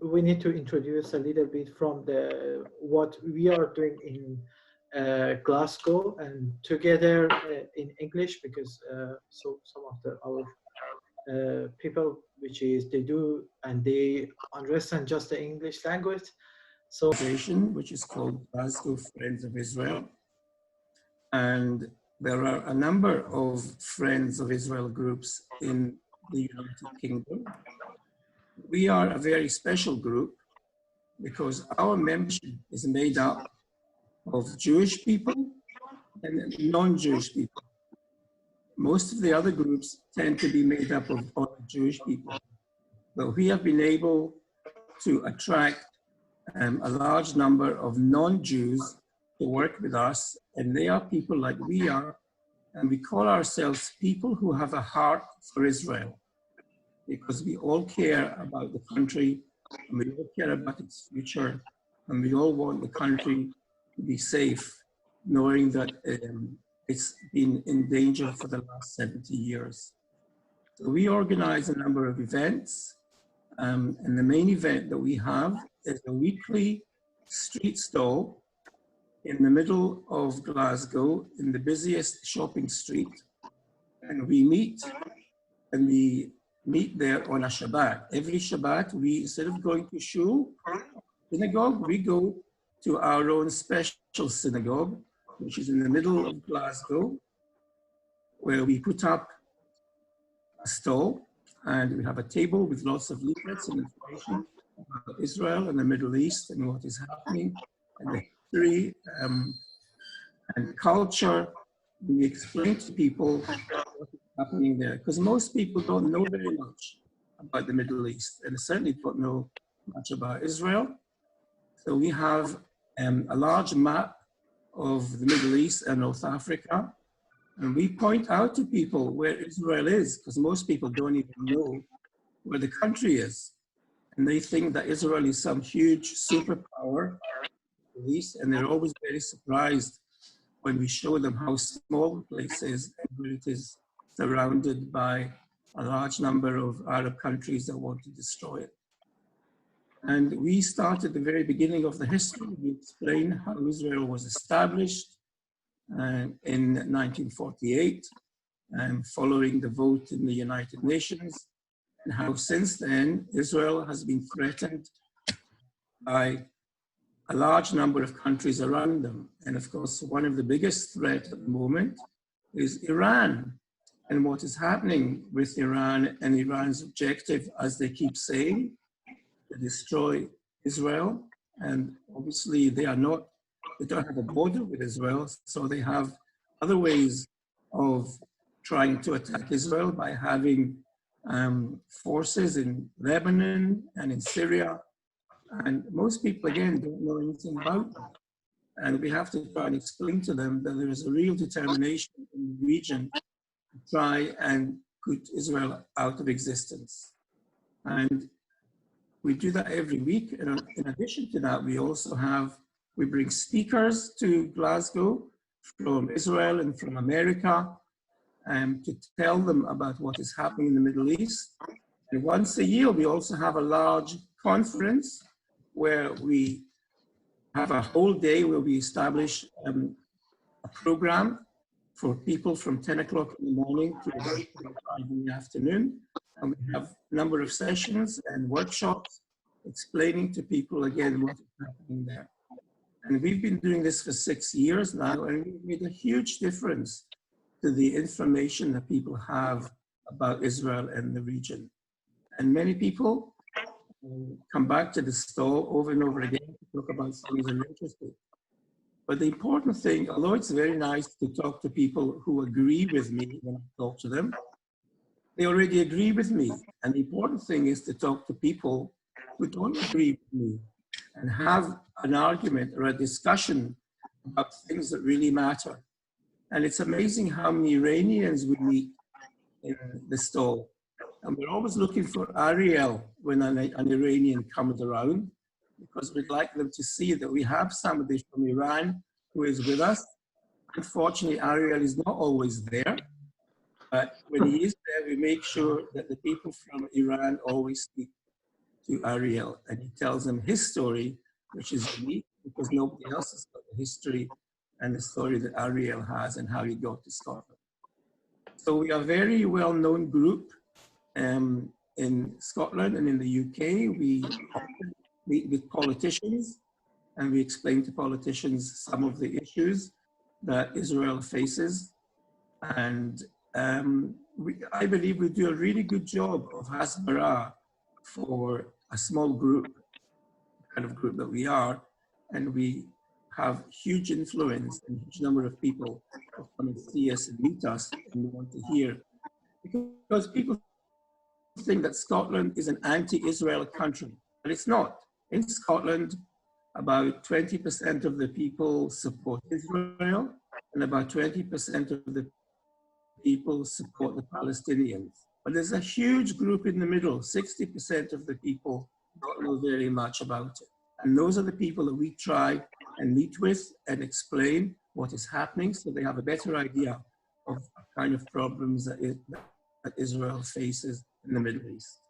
we need to introduce a little bit from the what we are doing in Glasgow and together in English, because so some of our people, which is they do and they understand just the English language. So which is called Glasgow Friends of Israel, and there are a number of Friends of Israel groups in the United Kingdom. We are a very special group because our membership is made up of Jewish people and non-Jewish people. Most of the other groups tend to be made up of Jewish people, but we have been able to attract a large number of non-Jews to work with us, and they are people like we are, and we call ourselves people who have a heart for Israel, because we all care about the country, and we all care about its future, and we all want the country to be safe, knowing that it's been in danger for the last 70 years. So we organize a number of events, and the main event that we have is a weekly street stall in the middle of Glasgow, in the busiest shopping street. And we meet there on a Shabbat. Every Shabbat, we, instead of going to shul, synagogue, we go to our own special synagogue, which is in the middle of Glasgow, where we put up a stall, and we have a table with lots of leaflets and information about Israel and the Middle East and what is happening, and the history and culture. We explain to people what is happening there, because most people don't know very much about the Middle East, and certainly don't know much about Israel. So we have a large map of the Middle East and North Africa, and we point out to people where Israel is, because most people don't even know where the country is. And they think that Israel is some huge superpower, and they're always very surprised when we show them how small the place is, and where it is surrounded by a large number of Arab countries that want to destroy it. And we start at the very beginning of the history. We explain how Israel was established in 1948, following the vote in the United Nations, and how since then Israel has been threatened by a large number of countries around them. And of course, one of the biggest threats at the moment is Iran, and what is happening with Iran and Iran's objective, as they keep saying, to destroy Israel. And obviously they don't have a border with Israel, so they have other ways of trying to attack Israel by having forces in Lebanon and in Syria. And most people, again, don't know anything about that. And we have to try and explain to them that there is a real determination in the region to try and put Israel out of existence. And we do that every week. And in addition to that, we bring speakers to Glasgow from Israel and from America to tell them about what is happening in the Middle East. And once a year, we also have a large conference where we have a whole day where we establish a program for people from 10 o'clock in the morning to about 5 in the afternoon. And we have a number of sessions and workshops explaining to people again what is happening there. And we've been doing this for 6 years now, and we've made a huge difference to the information that people have about Israel and the region. And many people come back to the stall over and over again to talk about things they're interested. But the important thing, although it's very nice to talk to people who agree with me when I talk to them, they already agree with me. And the important thing is to talk to people who don't agree with me and have an argument or a discussion about things that really matter. And it's amazing how many Iranians we meet in the stall. And we're always looking for Ariel when an Iranian comes around, because we'd like them to see that we have somebody from Iran who is with us. Unfortunately, Ariel is not always there, but when he is there, we make sure that the people from Iran always speak. to Ariel, and he tells him his story, which is unique because nobody else has got the history and the story that Ariel has and how he got to Scotland. So we are a very well-known group in Scotland and in the UK. We often meet with politicians and we explain to politicians some of the issues that Israel faces. And I believe we do a really good job of hasbara for a small group, the kind of group that we are, and we have huge influence and huge number of people who come and see us and meet us and want to hear. Because people think that Scotland is an anti-Israel country, but it's not. In Scotland, about 20% of the people support Israel, and about 20% of the people support the Palestinians. But there's a huge group in the middle, 60% of the people don't know very much about it. And those are the people that we try and meet with and explain what is happening so they have a better idea of the kind of problems that Israel faces in the Middle East.